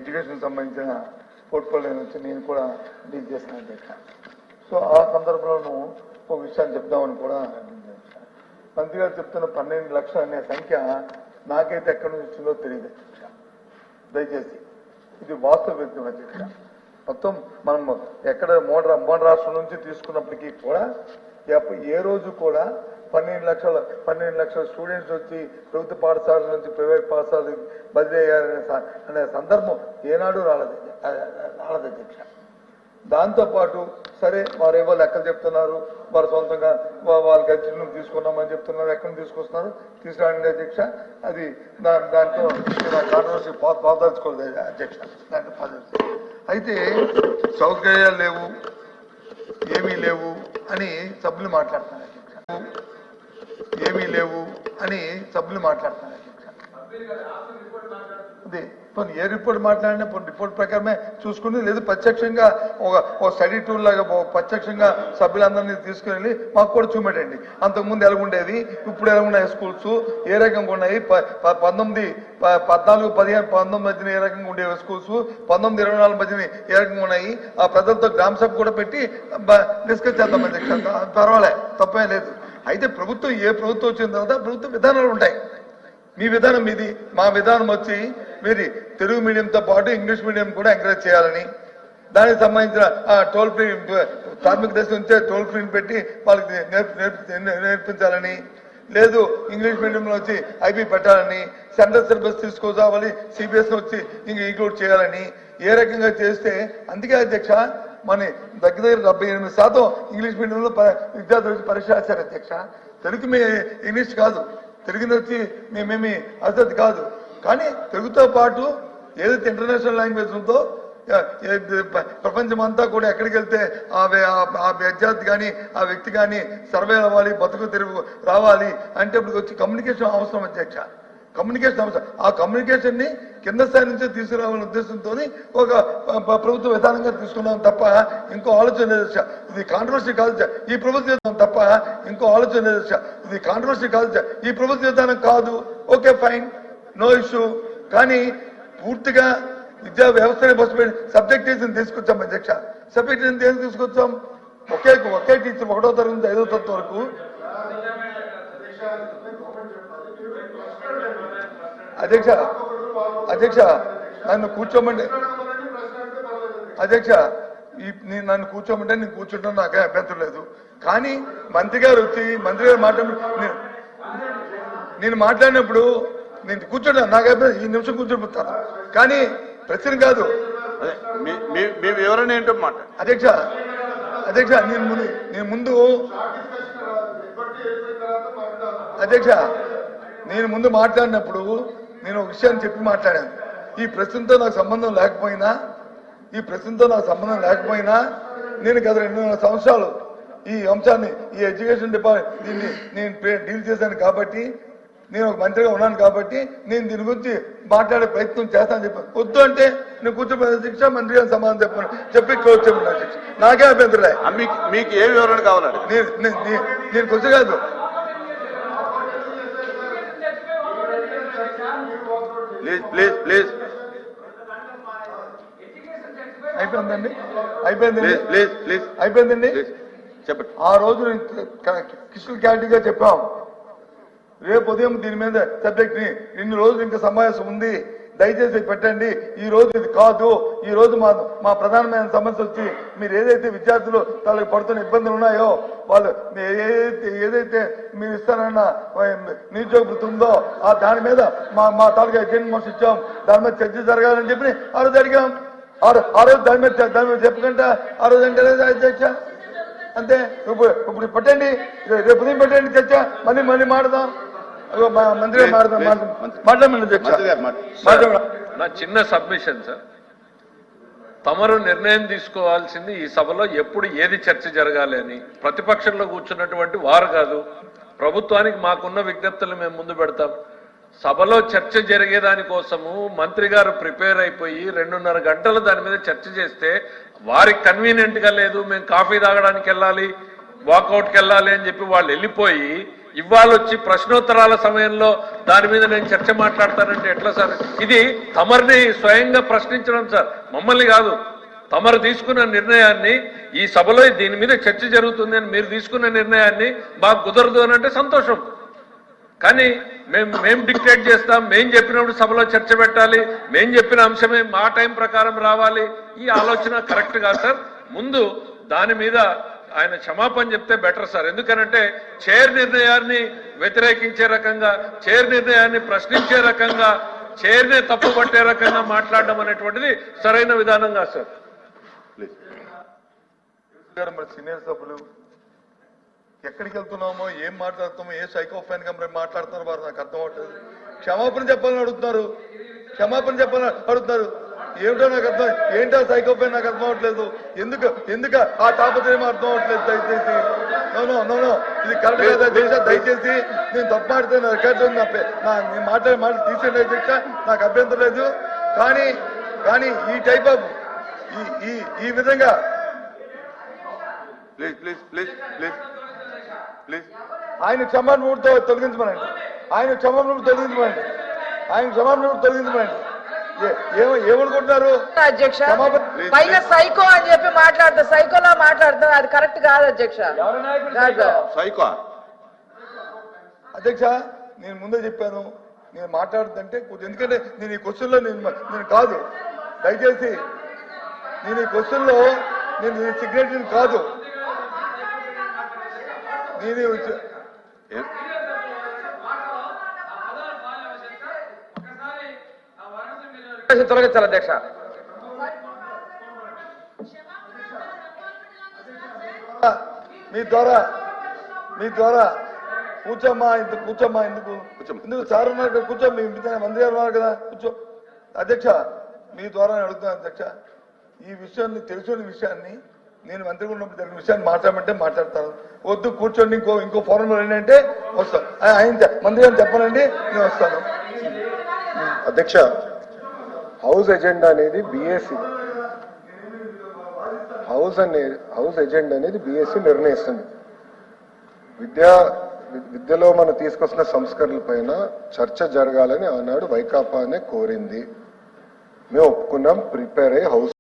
Education సంబంధించిన portfolio నుంచి నేను కూడా డీల్ చేసిన అధ్యక్ష. సో ఆ సందర్భంలోనూ ఒక విషయాన్ని చెప్దామని కూడా మంత్రి గారు చెప్తున్న 12 లక్షలు అనే సంఖ్య నాకైతే ఎక్కడి నుంచి వచ్చిందో తెలియదు అధ్యక్ష. దయచేసి ఇది వాస్తవ వ్యక్తం అధ్యక్ష. మొత్తం మనం ఎక్కడ మూడు రాష్ట్రం నుంచి తీసుకున్నప్పటికీ కూడా ఏ రోజు కూడా 12 లక్షల స్టూడెంట్స్ వచ్చి ప్రభుత్వ పాఠశాల నుంచి ప్రైవేట్ పాఠశాలకు బదిలీ అయ్యారనే సందర్భం ఏనాడు రాలేదు అధ్యక్ష. దాంతోపాటు సరే వారేవో లెక్కలు చెప్తున్నారు, వారు సొంతంగా వాళ్ళ గడ్జిని తీసుకున్నామని చెప్తున్నారు, ఎక్కడ తీసుకొస్తున్నారు తీసుకురాండి అధ్యక్ష. అది దాంట్లో కాంట్రవర్సీ పాదలుచుకోలేదు అధ్యక్ష. దాంట్లో అయితే సౌకర్యాలు లేవు, ఏమీ లేవు అని సభ్యులు మాట్లాడుతున్నారు అధ్యక్ష. ఏమీ లేవు అని సభ్యులు మాట్లాడుతున్నారు అధ్యక్ష. అదే ఏ రిపోర్ట్ మాట్లాడినా రిపోర్ట్ ప్రకారమే చూసుకుని, లేదు ప్రత్యక్షంగా ఒక స్టడీ టూర్ లాగా ప్రత్యక్షంగా సభ్యులందరినీ తీసుకుని మాకు కూడా చూపెట్టండి. అంతకుముందు ఎలా ఉండేది, ఇప్పుడు ఎలా ఉన్నాయి స్కూల్స్, ఏ రకంగా ఉన్నాయి, 14, 15, 19 మధ్యన ఏ రకంగా ఉండేవి స్కూల్స్, 19, 24 మధ్యన ఏ రకంగా ఉన్నాయి, ఆ ప్రజలతో గ్రామ సభ కూడా పెట్టి డిస్కస్ చేద్దాం అధ్యక్ష. పర్వాలే, తప్పే లేదు. అయితే ప్రభుత్వం ఏ ప్రభుత్వం వచ్చిన తర్వాత ప్రభుత్వ విధానాలు ఉంటాయి. మీ విధానం మీది, మా విధానం వచ్చి మీరు తెలుగు మీడియంతో పాటు ఇంగ్లీష్ మీడియం కూడా ఎంకరేజ్ చేయాలని, దానికి సంబంధించిన టోల్ ఫ్రీ ప్రాథమిక దశ నుంచే టోల్ ఫ్రీని పెట్టి వాళ్ళకి నేర్పించాలని, లేదు ఇంగ్లీష్ మీడియంలో వచ్చి ఐబీ పెట్టాలని, సెంట్రల్ సిలబస్ తీసుకురావాలి, సిబిఎస్ఈ వచ్చి ఇంక్లూడ్ చేయాలని ఏ రకంగా చేస్తే, అందుకే అధ్యక్ష మన దగ్గర 78% ఇంగ్లీష్ మీడియంలో విద్యార్థులు వచ్చి పరీక్ష రాశారు అధ్యక్ష. తెలుగు ఇంగ్లీష్ కాదు, తెలుగుని వచ్చి మేమేమి అర్థం కాదు, కానీ తెలుగుతో పాటు ఏదైతే ఇంటర్నేషనల్ లాంగ్వేజ్ ఉందో ప్రపంచం అంతా కూడా ఎక్కడికి వెళ్తే ఆ విద్యార్థి కానీ ఆ వ్యక్తి కానీ సర్వే అవ్వాలి, బతుకు తెరువు రావాలి అంటే ఇప్పుడు వచ్చి కమ్యూనికేషన్ అవసరం అధ్యక్ష. కమ్యూనికేషన్ అవసరం. ఆ కమ్యూనికేషన్ ని కింద స్థాయి నుంచే తీసుకురావాలనే ఉద్దేశంతో ఒక ప్రభుత్వ విధానంగా తీసుకున్నాం తప్ప ఇంకో ఆలోచన లేదు. ఇది కాంట్రవర్సీ కాదు, ఈ ప్రభుత్వం తప్ప ఇంకో ఆలోచన లేదు. ఇది కాంట్రవర్సీ కాదు, ఈ ప్రభుత్వ విధానం కాదు. Okay fine, no issue. కానీ పూర్తిగా విద్యా వ్యవస్థని బస్సు సబ్జెక్ట్ టీచర్ని తీసుకొచ్చాం అధ్యక్ష. సబ్జెక్ట్ టీచర్ని తీసుకొచ్చాం. ఒకే టీచర్ 1వ తరగతి నుంచి 5వ తరగతి వరకు. అధ్యక్ష నన్ను కూర్చోమంటే నన్ను కూర్చోమంటే నేను కూర్చుంటాను, నాకే అభ్యంతరం లేదు. కానీ మంత్రి గారు వచ్చి నేను మాట్లాడినప్పుడు నేను కూర్చుంటాను, నాకు అభ్యంతరం, ఈ నిమిషం కూర్చోబోతాను. కానీ ప్రశ్న కాదు, మీ వివరణ ఏంటో మాట అధ్యక్ష. నేను ముందు అధ్యక్ష నేను ముందు మాట్లాడినప్పుడు నేను ఒక విషయాన్ని చెప్పి మాట్లాడాను. ఈ ప్రశ్నతో నాకు సంబంధం లేకపోయినా నేను గత 2 సంవత్సరాలు ఈ అంశాన్ని, ఈ ఎడ్యుకేషన్ డిపార్ట్మెంట్ దీన్ని నేను డీల్ చేశాను కాబట్టి, నేను ఒక మంత్రిగా ఉన్నాను కాబట్టి నేను దీని గురించి మాట్లాడే ప్రయత్నం చేస్తానని చెప్పాను. వద్దు అంటే నేను కూర్చోబోయే అధ్యక్ష, మంత్రి గారు సమాధానం చెప్పి క్లోజ్ చెప్పండి అధ్యక్ష. నాకే అభ్యంతరం. మీకు ఏ వివరణ కావాలండి? నేను కొంచెం కాదు, ప్లీజ్ అయిపోయిందండి. చెప్పండి. ఆ రోజు క్రిస్టల్ క్లారిటీగా చెప్పాం, రేపు ఉదయం దీని మీద సబ్జెక్ట్ ని ఇన్ని రోజులు ఇంకా సమావేశం ఉంది, దయచేసి పెట్టండి. ఈ రోజు ఇది కాదు, ఈ రోజు మా ప్రధానమైన సమస్య వచ్చి మీరు ఏదైతే విద్యార్థులు వాళ్ళకి పడుతున్న ఇబ్బందులు ఉన్నాయో, వాళ్ళు ఏదైతే మీరు ఇస్తానన్న నిరుద్యోగ వృత్తి ఉందో దాని మీద మా తాలూకా ఎజెండా మోసం ఇచ్చాం, దాని మీద చర్చ జరగాలని చెప్పి ఆ రోజు అడిగాం. ఆ రోజు దాని మీద చెప్పకుండా ఆ రోజు అంటే అధ్యక్ష అంతే. ఇప్పుడు పెట్టండి, రేపు ఉదయం పెట్టండి చర్చ, మళ్ళీ మాడదాం. మంత్రి నా చిన్న సబ్మిషన్ సార్, తమరు నిర్ణయం తీసుకోవాల్సింది ఈ సభలో ఎప్పుడు ఏది చర్చ జరగాలి అని. ప్రతిపక్షంలో కూర్చున్నటువంటి వారు కాదు, ప్రభుత్వానికి మాకున్న విజ్ఞప్తులు మేము ముందు పెడతాం. సభలో చర్చ జరిగేదానికోసము మంత్రి గారు ప్రిపేర్ అయిపోయి 2.5 గంటలు దాని మీద చర్చ చేస్తే వారికి కన్వీనియంట్ గా లేదు, మేము కాఫీ తాగడానికి వెళ్ళాలి, వాకౌట్కి వెళ్ళాలి అని చెప్పి వాళ్ళు వెళ్ళిపోయి ఇవాళ వచ్చి ప్రశ్నోత్తరాల సమయంలో దాని మీద నేను చర్చ మాట్లాడతానంటే ఎట్లా సార్? ఇది తమరిని స్వయంగా ప్రశ్నించడం సార్, మమ్మల్ని కాదు. తమరు తీసుకున్న నిర్ణయాన్ని ఈ సభలో దీని మీద చర్చ జరుగుతుంది అని మీరు తీసుకున్న నిర్ణయాన్ని మాకు కుదరదు అని అంటే సంతోషం. కానీ మేము డిక్టేట్ చేస్తాం, మేం చెప్పినప్పుడు సభలో చర్చ పెట్టాలి, మేం చెప్పిన అంశమే మా టైం ప్రకారం రావాలి, ఈ ఆలోచన కరెక్ట్ కాదు సార్. ముందు దాని మీద ఆయన క్షమాపణ చెప్తే బెటర్ సార్. ఎందుకనంటే చైర్ నిర్ణయాన్ని వ్యతిరేకించే రకంగా, చైర్ నిర్ణయాన్ని ప్రశ్నించే రకంగా, చైర్నే తప్పు పట్టే రకంగా మాట్లాడడం అనేటువంటిది సరైన విధానం కాదు సార్. మరి సీనియర్ సభ్యులు ఎక్కడికి వెళ్తున్నామో, ఏం మాట్లాడుతామో, ఏ సైకోఫాన్ గా మాట్లాడుతున్నారు వారు నాకు అర్థం అవట్లేదు. క్షమాపణ చెప్పాలని అడుగుతున్నారు, క్షమాపణ చెప్పాలని అడుగుతున్నారు. ఏమిటో నాకు అర్థం, ఏంటో సైకోఫాన్ నాకు అర్థం అవట్లేదు. ఎందుకు ఆ తాపత్రయం అర్థం అవట్లేదు. దయచేసి నో ఇది కరెక్ట్ కదా అధ్యక్ష, దయచేసి నేను తప్పు మాడితే నా రికార్డు నేను మాట్లాడే మాట తీసేయండి అధ్యక్ష, నాకు అభ్యంతరం లేదు. కానీ ఈ టైప్ ఆఫ్ ఈ విధంగా please please please please please ఆయన క్షమాపణతో తొలగించమనండి, ఆయన క్షమాపణ తొలగించమనండి, ఆయన క్షమాపణ తొలగించమనండి. ఏమనుకుంటున్నారు అధ్యక్ష? పైన సైకో అని చెప్పి మాట్లాడతారు, సైకోలా మాట్లాడతారు, అది కరెక్ట్ కాదు అధ్యక్ష. సైకో అధ్యక్ష, నేను ముందే చెప్పాను నేను మాట్లాడుతుంటే ఎందుకంటే నేను ఈ క్వశ్చన్ లో నేను కాదు, దయచేసి నేను ఈ క్వశ్చన్ లో నేను సిగ్నేటరీని కాదు. నేను తొలగించాలి అధ్యక్ష. మీ ద్వారా కూర్చోమ్మా ఎందుకు సార్ ఉన్నారు కదా, కూర్చో. మీ మంత్రి గారు ఉన్నారు కదా, కూర్చో. అధ్యక్ష, మీ ద్వారా నేను అడుగుతున్నాను అధ్యక్ష, ఈ విషయాన్ని తెలిసిన విషయాన్ని నేను మంత్రి ఉన్నప్పుడు జరిగిన విషయాన్ని మాట్లాడమంటే మాట్లాడతాను, వద్దు కూర్చోండి ఇంకో ఫోరంలో ఏంటంటే వస్తాను. ఆయన మంత్రి గారిని చెప్పనండి, నేను వస్తాను. అధ్యక్ష, హౌస్ ఎజెండా అనేది బిఎస్సి, హౌస్ ఎజెండా అనేది బిఎస్సి నిర్ణయిస్తుంది. విద్యలో మనం తీసుకొస్తున్న సంస్కరణల పైన చర్చ జరగాలని ఆనాడు వైకాపానే కోరింది. మేము ఒప్పుకున్నాం, ప్రిపేర్ అయ్యి హౌస్